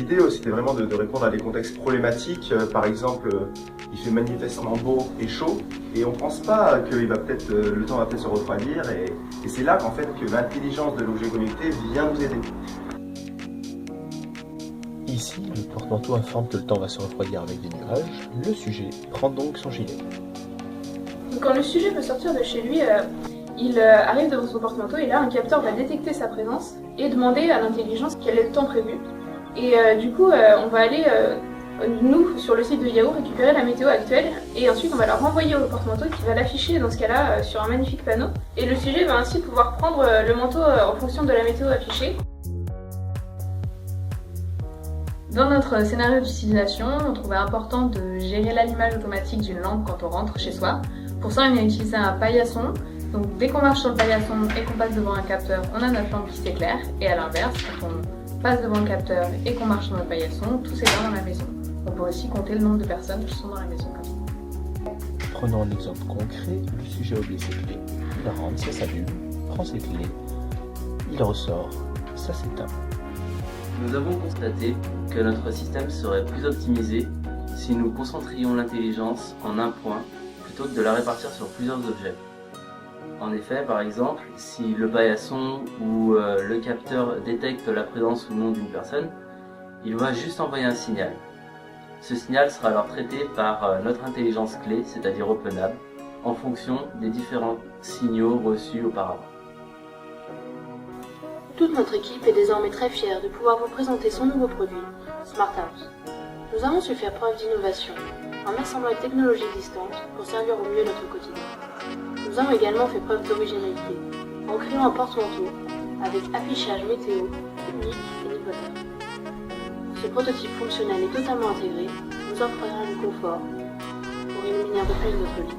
l'idée, c'était vraiment de répondre à des contextes problématiques. Par exemple, il fait manifestement beau et chaud, et on ne pense pas que le temps va peut-être se refroidir, et c'est là qu'en fait que l'intelligence de l'objet connecté vient nous aider. Ici, le porte-manteau informe que le temps va se refroidir avec des nuages. Le sujet prend donc son gilet. Quand le sujet veut sortir de chez lui, il arrive devant son porte-manteau et là un capteur va détecter sa présence et demander à l'intelligence quel est le temps prévu. Et du coup on va aller, nous, sur le site de Yahoo, récupérer la météo actuelle et ensuite on va la renvoyer au porte-manteau qui va l'afficher dans ce cas-là sur un magnifique panneau. Et le sujet va ainsi pouvoir prendre le manteau en fonction de la météo affichée. Dans notre scénario d'utilisation, on trouvait important de gérer l'allumage automatique d'une lampe quand on rentre chez soi. Pour ça, on a utilisé un paillasson. Donc dès qu'on marche sur le paillasson et qu'on passe devant un capteur, on a notre lampe qui s'éclaire. Et à l'inverse, quand on passe devant le capteur et qu'on marche dans le paillasson, tout s'éteint dans la maison. On peut aussi compter le nombre de personnes qui sont dans la maison comme ça. Prenons un exemple concret, le sujet a oublié ses clés. Il rentre, ça s'allume, prend ses clés, il ressort, ça s'éteint. Nous avons constaté que notre système serait plus optimisé si nous concentrions l'intelligence en un point plutôt que de la répartir sur plusieurs objets. En effet, par exemple, si le paillasson ou le capteur détecte la présence ou non d'une personne, il va juste envoyer un signal. Ce signal sera alors traité par notre intelligence clé, c'est-à-dire OpenHAB, en fonction des différents signaux reçus auparavant. Toute notre équipe est désormais très fière de pouvoir vous présenter son nouveau produit, Smart House. Nous avons su faire preuve d'innovation en assemblant une technologie existante pour servir au mieux notre quotidien. Nous avons également fait preuve d'originalité en créant un porte-manteau avec affichage météo unique et niveauteur. Ce prototype fonctionnel et totalement intégré nous offrira du confort pour illuminer un peu plus notre vie.